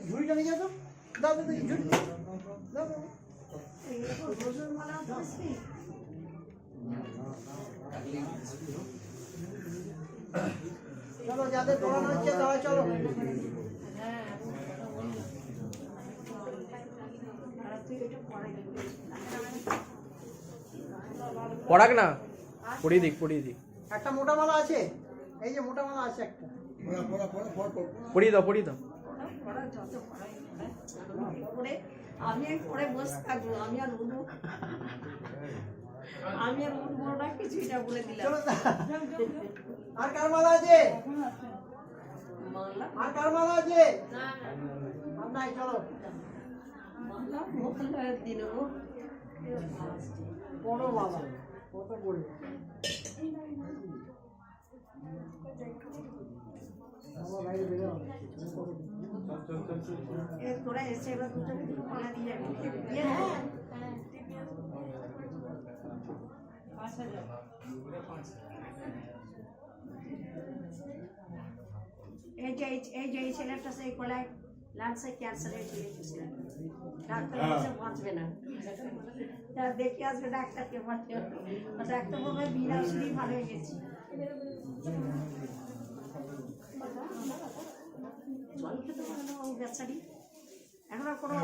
ঝুড়িটা নিয়ে যাও দাও ঝুড়ি দাও চলো যাদের পড়ানো হচ্ছে তারা চলো পড়াক না পড়িয়ে দিক একটা মোটা মালা আছে এই যে মোটা মালা আছে একটা পড়িয়ে দাও আমি পরে বসে থাকবো আমি আর উঠবো না কিছুটা বলে দিলাম আর কার মালা আছে আর কার মালা আছে আর নাই চলো মালা দিন বড় মালা কত বড় বাইরে বেরো তোরা এসে এবার দুটোকে দুটো মালা দিয়ে যাবি এই যে ছেলেটা সেই কোলায় লাংসে ক্যান্সারের ছিল ডাক্তার বলছে বাঁচবে না দেখে আসবে ডাক্তারকে বাঁচবে ডাক্তার বলবে বিনা ওষুধই ভালো হয়ে গেছে জল খেতে পারে না ও বেচারি এখন আর কোনো